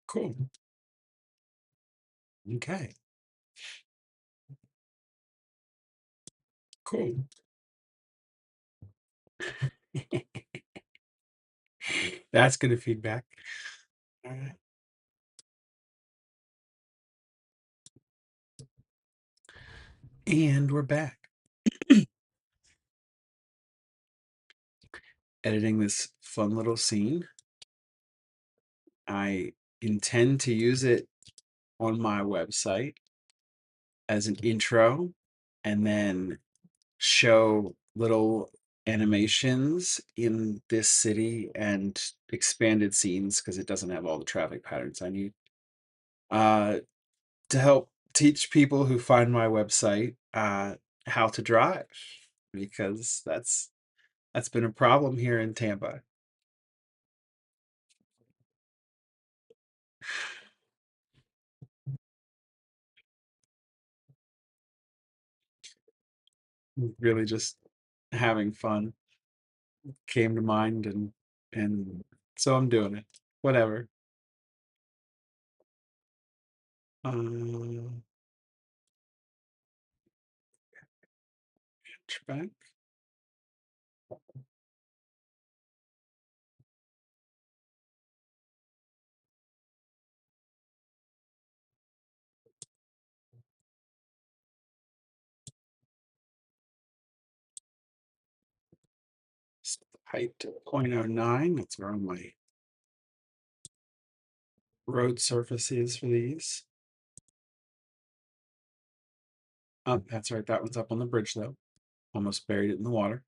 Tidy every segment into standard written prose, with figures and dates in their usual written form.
Cool. Okay. Cool. That's good feedback. All right. And we're back. Editing this fun little scene. I intend to use it on my website as an intro and then show little animations in this city and expanded scenes because it doesn't have all the traffic patterns I need. Uh, to help teach people who find my website how to drive because that's been a problem here in Tampa. Really just having fun came to mind and so I'm doing it. Whatever. Uh, back. Height to 0.09. That's where all my road surface is for these. Oh, that's right. That one's up on the bridge though. Almost buried it in the water.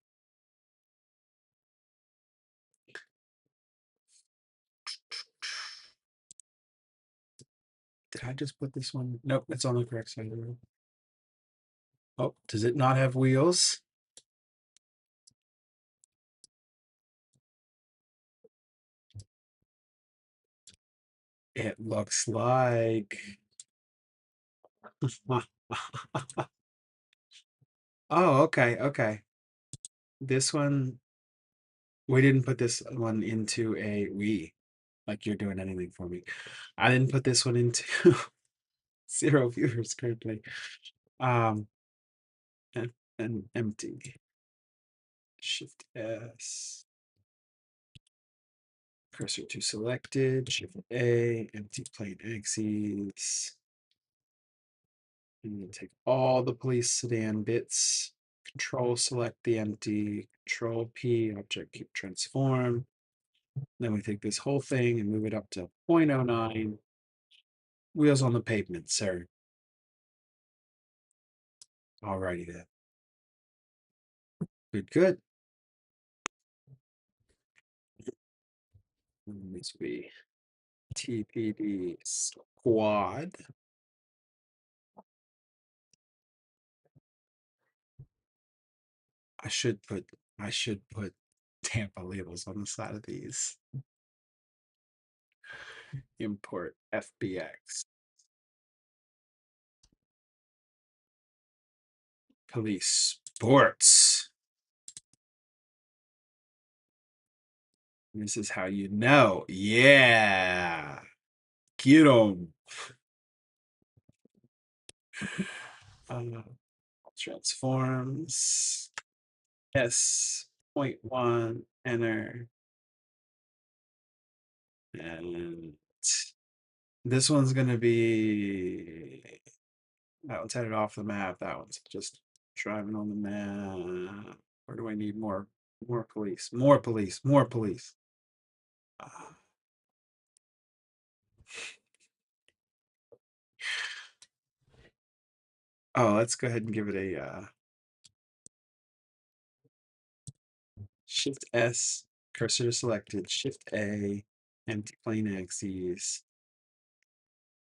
Did I just put this one? Nope, it's on the correct side of the road. Oh, does it not have wheels? It looks like. Oh, okay, okay. This one, we didn't put this one into a like you're doing anything for me. I didn't put this one into 0 viewers currently. Um, and empty. Shift S. Cursor to selected. Shift A. Empty plain axes. And then take all the police sedan bits. Control select the empty. Control P. Object keep transform. Then we take this whole thing and move it up to 0.09. Wheels on the pavement, sir. Alrighty then. Good, good. This will be TPD squad. I should put I should put Tampa labels on the side of these. Import FBX. Police sports. This is how you know. Yeah. Get 'em. Transforms. S.1. Enter. And this one's going to be. That one's headed off the map. That one's just driving on the map. Where do I need more police? More police. More police. Uh, oh, let's go ahead and give it a Shift S, cursor selected, Shift A, empty plain axes.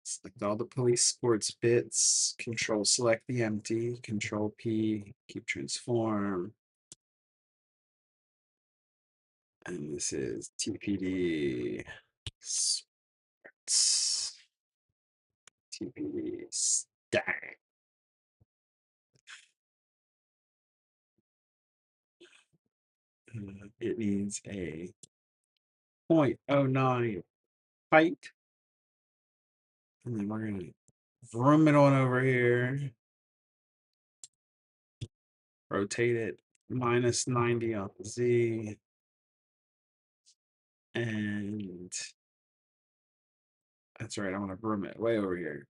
Select all the police sports bits, Control select the empty, Control P, keep transform. And this is TPD sports. TPD stack. It needs a 0.09 height And then we're going to vroom it on over here. Rotate it minus 90 on the Z. And that's right. I want to vroom it way over here.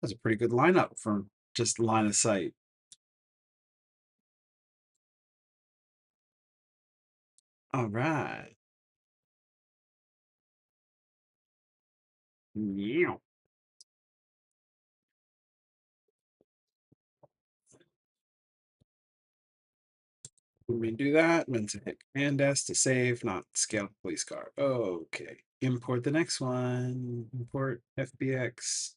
That's a pretty good lineup from just line of sight. All right. Yeah. When we do that, I'm going to hit Command S to save, not scale police car. Okay. Import the next one. Import FBX.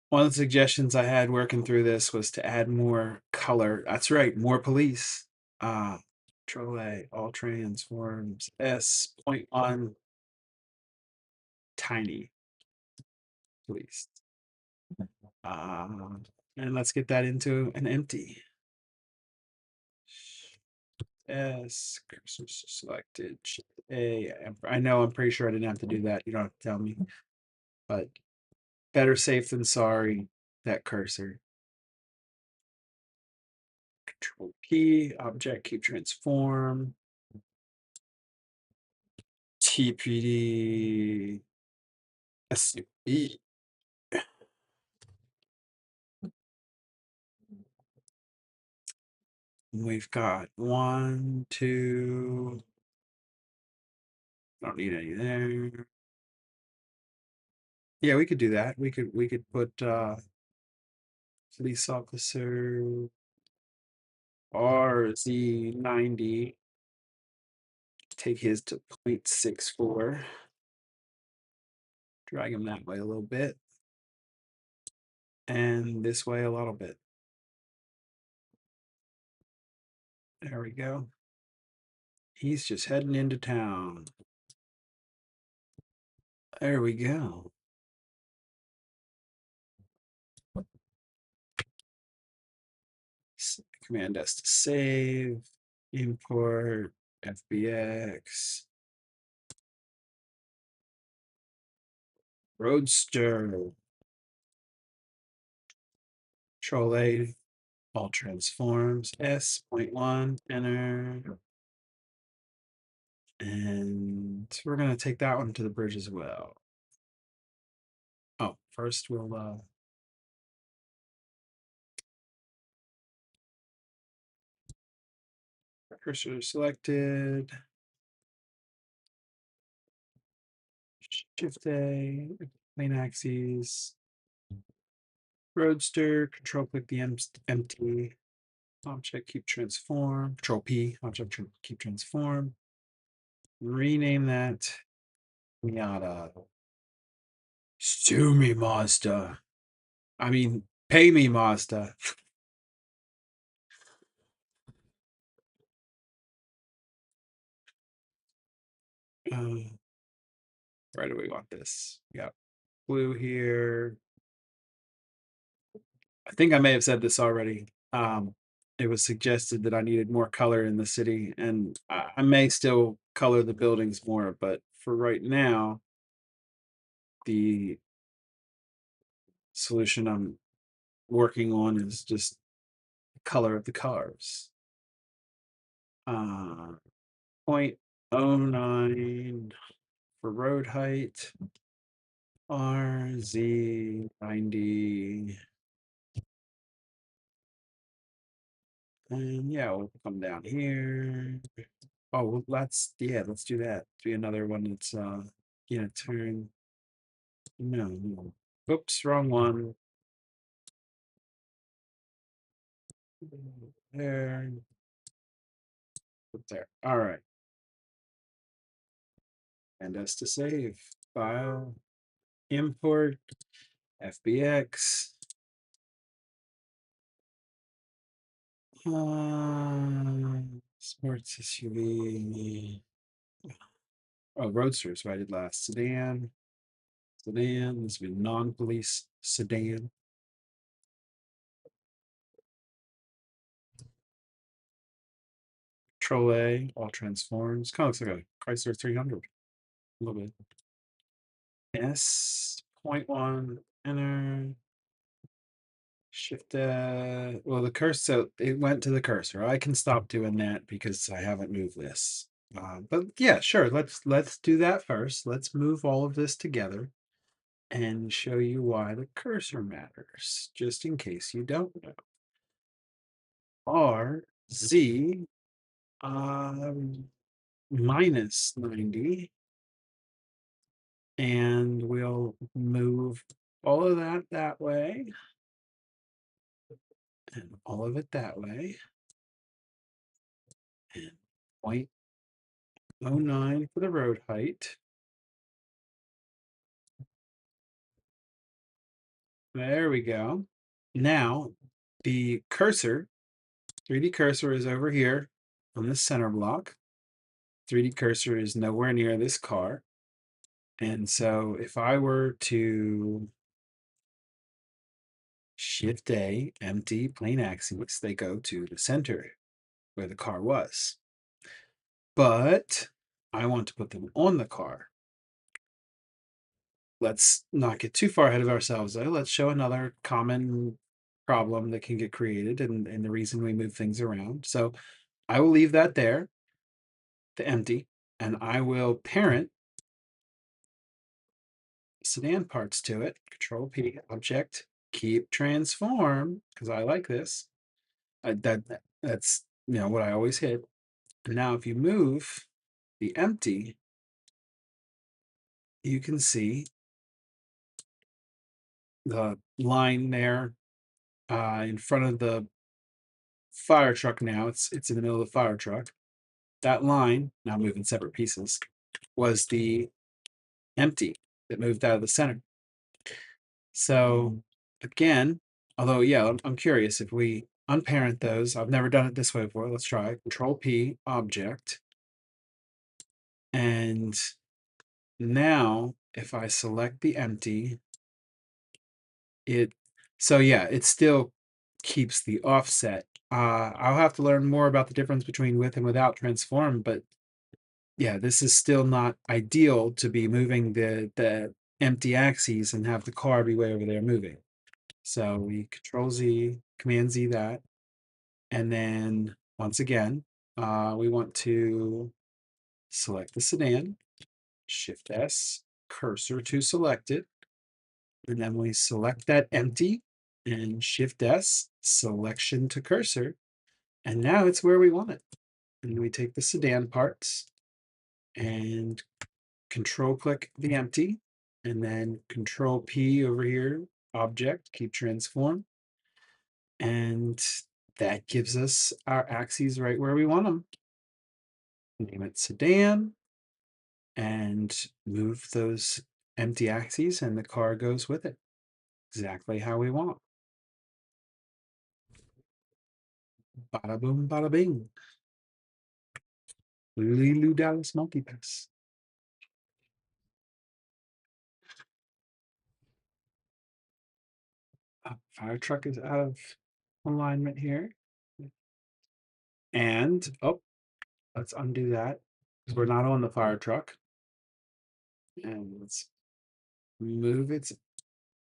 One of the suggestions I had working through this was to add more color. That's right, more police. Control A, all transforms S, point on tiny police. Uh, and let's get that into an empty. S, cursor selected, Shift A. I know, I'm pretty sure I didn't have to do that. You don't have to tell me. But better safe than sorry, that cursor. Control P, object, keep transform. TPD SUB. We've got one, two. Don't need any there. Yeah, we could do that. We could put police officer RZ90. Take his to 0.64. Drag him that way a little bit. And this way a little bit. There we go. He's just heading into town. There we go. Command S to save. Import FBX. Roadster. Control A. All transforms. S.1. Enter. And we're going to take that one to the bridge as well. Oh, first we'll cursor selected. Shift A, main axes. Roadster, control click the empty. Object keep transform. Control P, object keep transform. Rename that Miata. Sue me, Mazda. I mean, pay me, Mazda. Where do we want this? Yeah, blue here. I think I may have said this already. It was suggested that I needed more color in the city, and I may still color the buildings more, but for right now, the solution I'm working on is just the color of the cars. 0.09 for road height, RZ90. And yeah, we'll come down here. Oh, well, let's do that. Do another one that's turn. No, no. Oops, wrong one. There. Up there. All right. And us to save. File. Import. FBX. Sports SUV. Oh, Roadster is what I did last. Sedan. Sedan. This would be non-police sedan. Control A. All transforms. Kind of looks like a Chrysler 300. A little bit. S point one, enter, shift, well, the cursor, so it went to the cursor. I can stop doing that because I haven't moved this. But yeah, sure, let's do that first. Let's move all of this together and show you why the cursor matters, just in case you don't know. R, Z, minus 90, and we'll move all of that that way, and all of it that way, and 0.09 for the road height. There we go. Now, the cursor, 3D cursor is over here on the center block. 3D cursor is nowhere near this car. And so if I were to Shift A, empty plane axes, they go to the center where the car was. But I want to put them on the car. Let's not get too far ahead of ourselves, though. Let's show another common problem that can get created and the reason we move things around. So I will leave that there, the empty, and I will parent sedan parts to it. Control P, object, keep transform, because I like this. That's what I always hit. And now if you move the empty, you can see the line there in front of the fire truck. Now it's in the middle of the fire truck. That line, now moving separate pieces, was the empty that moved out of the center. So again, although yeah, I'm curious if we unparent those. I've never done it this way before. Let's try Control P, object, and now if I select the empty, it so yeah, it still keeps the offset. I'll have to learn more about the difference between with and without transform, but yeah, this is still not ideal to be moving the empty axes and have the car be way over there moving. So we Control Z, Command Z that, and then once again, we want to select the sedan, Shift S, cursor to select it, and then we select that empty and Shift S, selection to cursor, and now it's where we want it. And we take the sedan parts and Control click the empty, and then Control P over here, object, keep transform, and that gives us our axes right where we want them. Name it sedan and move those empty axes, and the car goes with it exactly how we want. Bada boom, bada bing. Lulu Dallas multipass. Fire truck is out of alignment here. And, oh, let's undo that because we're not on the fire truck. And let's move its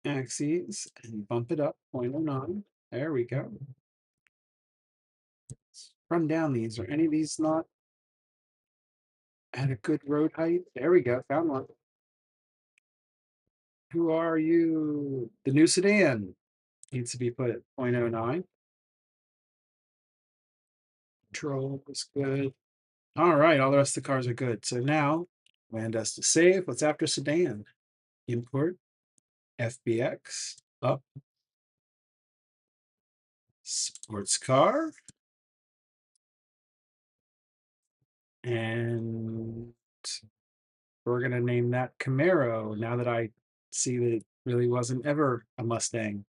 axes and bump it up 0.09. There we go. Let's run down these. Are any of these not at a good road height? There we go. Found one. Who are you? The new sedan needs to be put at 0.09. Control is good. All right, all the rest of the cars are good. So now, land us to save. What's after sedan? Import, FBX, up, sports car, and we're gonna name that Camaro now that I see that it really wasn't ever a Mustang.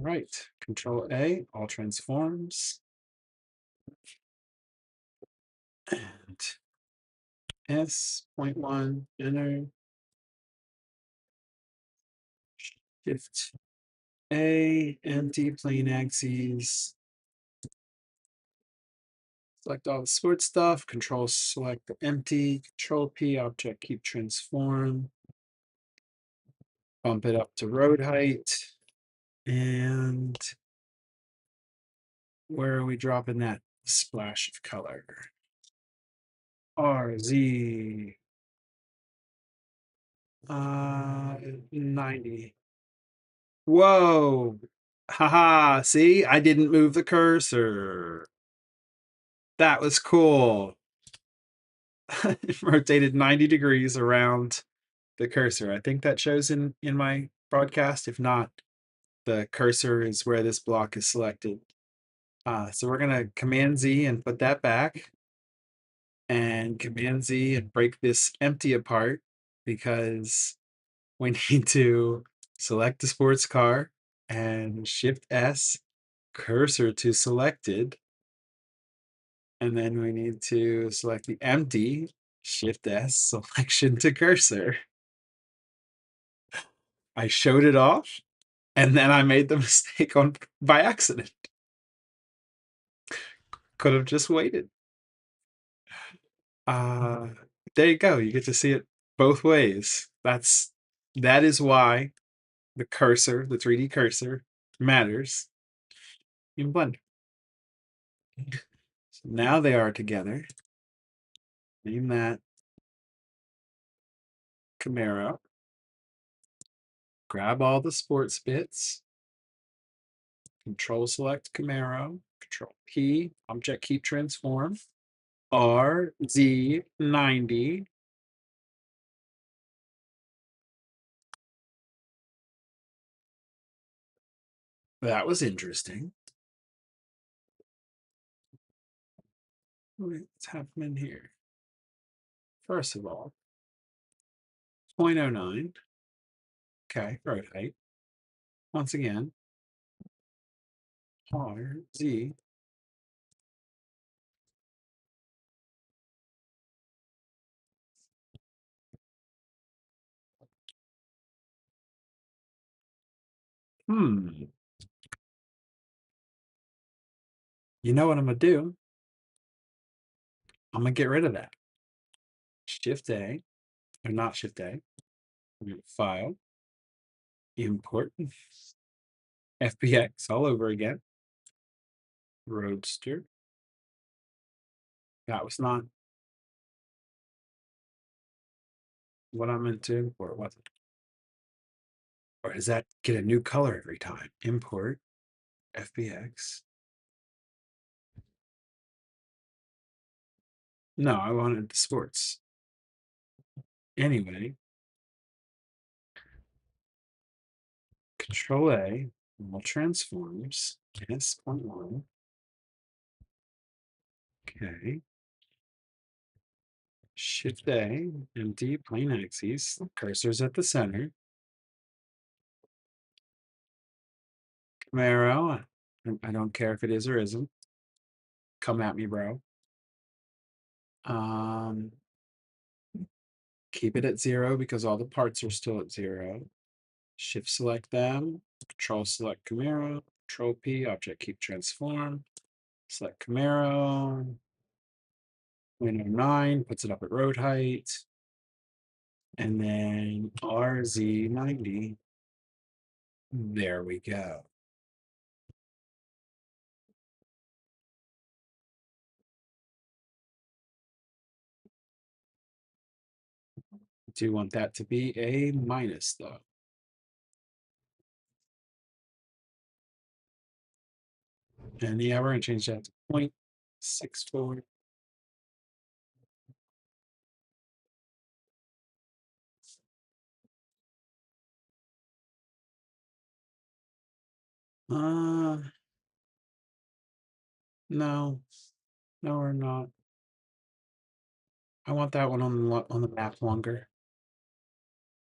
Right, Control A, all transforms, and S.1, enter, Shift A, empty plane axes, Select all the sports stuff, control select the empty, control P, object keep transform, bump it up to road height, and where are we dropping that splash of color? RZ 90. Whoa! Haha, see, I didn't move the cursor. That was cool. It rotated 90 degrees around the cursor. I think that shows in my broadcast. If not, the cursor is where this block is selected. So we're gonna Command Z and put that back, and Command Z and break this empty apart because we need to select the sports car and Shift S, cursor to selected, and then we need to select the empty, Shift S, selection to cursor. I showed it off, and then I made the mistake on by accident. Could have just waited. Uh, there you go. You get to see it both ways. That is why the cursor, the 3D cursor, matters in Blender. So now they are together. Name that Camaro. Grab all the sports bits. Control select Camaro. Control P. Object keep transform. RZ90. That was interesting. Let's have them in here. First of all, 0.09. Okay, road height. Once again, RZ. Hmm. You know what I'm gonna do? I'm gonna get rid of that. Shift A, or not Shift A. File, import, FBX all over again. Roadster. That was not what I meant to import, was it? Or does that get a new color every time? Import, FBX. No, I wanted the sports. Anyway, Control A, all transforms, S.1. Okay. Shift A, empty, plain axes, cursor's at the center. Camaro, I don't care if it is or isn't. Come at me, bro. Um, keep it at 0 because all the parts are still at 0. Shift select them, Control select Camaro, Control P, object keep transform, select Camaro, window 9, puts it up at road height, and then RZ90. There we go. Do you want that to be a minus though? And yeah, we're gonna change that to 0.64. Uh, no, no, we're not. I want that one on the map longer.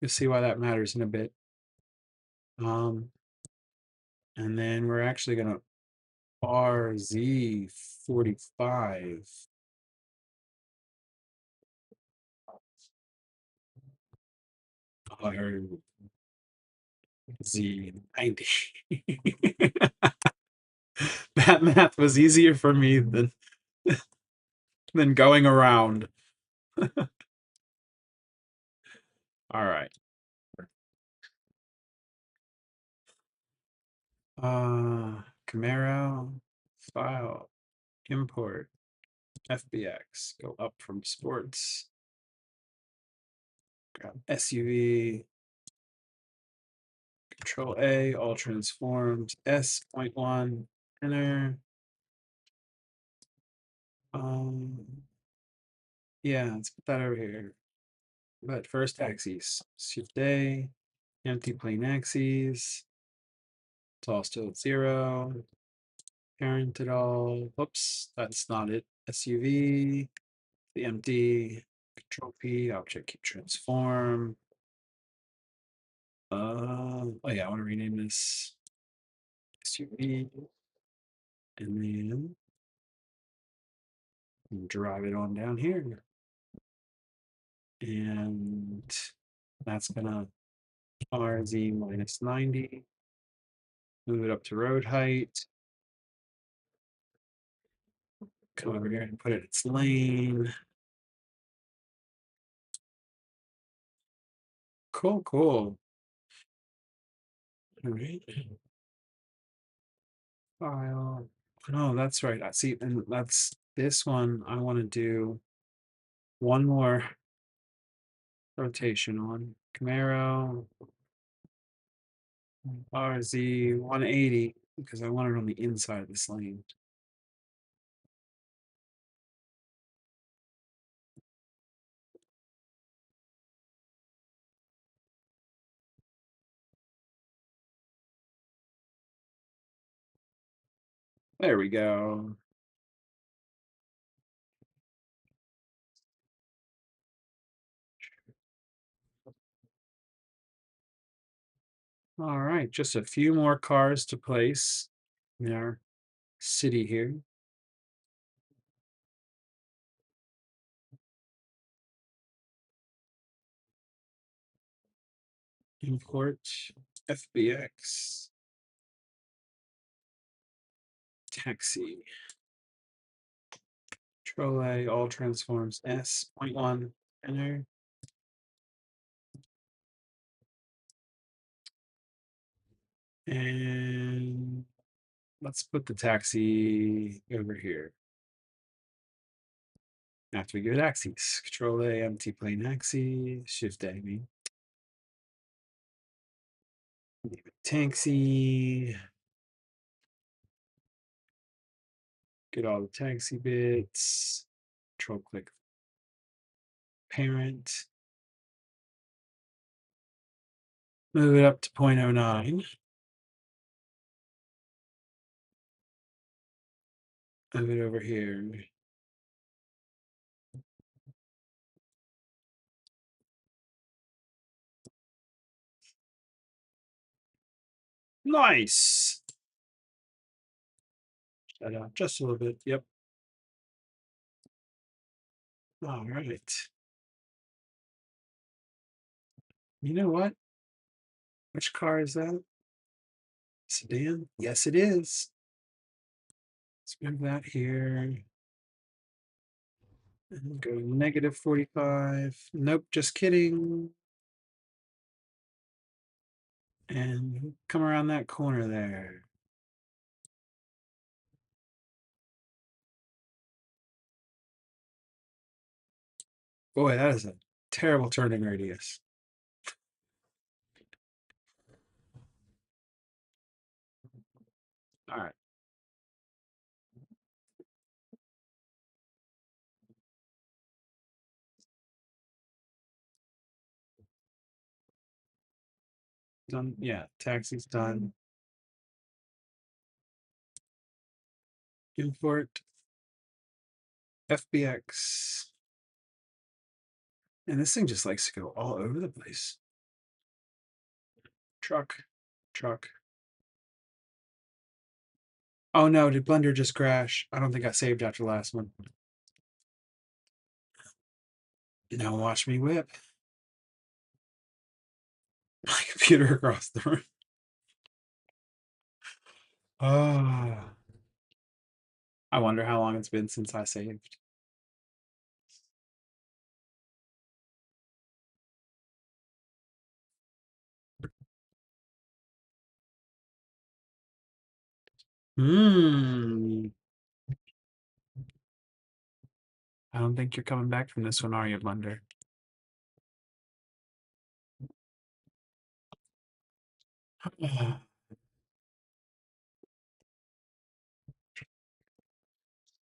You'll see why that matters in a bit. And then we're actually gonna RZ45. RZ90. That math was easier for me than than going around. All right. Camaro, file, import, FBX. Go up from sports. Grab SUV. Control A, all transformed. S.1. Enter. Yeah, let's put that over here. But first axes. Shift A, empty plain axes. It's all still at 0. Parent it all. Whoops, that's not it. SUV, the empty, Control P, object keep transform. Oh yeah, I want to rename this SUV, and then drive it on down here. And that's gonna RZ minus 90. Move it up to road height. Come over here and put it in its lane. Cool, cool. All right. File. No, that's right. I see, and that's this one. I want to do one more rotation on Camaro RZ 180 because I want it on the inside of this lane. There we go. All right, just a few more cars to place in our city here. Import FBX taxi. Control A, all transforms S.1. Enter. And let's put the taxi over here. After we go to axes, Control A, empty plain axis, Shift A, name it taxi. Get all the taxi bits. Control click parent. Move it up to 0.09. Move it over here. Nice. Shut up just a little bit. Yep. All right. You know what? Which car is that? Sedan? Yes, it is. Let's move that here. And go negative 45. Nope, just kidding. And come around that corner there. Boy, that is a terrible turning radius. All right. Done. Yeah, taxi's done. Import FBX. And this thing just likes to go all over the place. Truck, truck. Oh no, did Blender just crash? I don't think I saved after the last one. Now watch me whip my computer across the room. Oh. I wonder how long it's been since I saved. Hmm. I don't think you're coming back from this one, are you, Blender?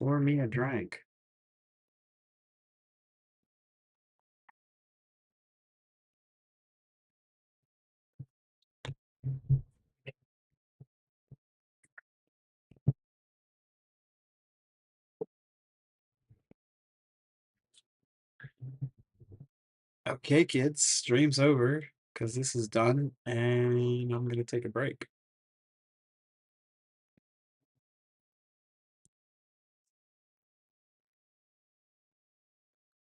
Pour me a drink. Okay, kids, stream's over because this is done, and I'm gonna take a break.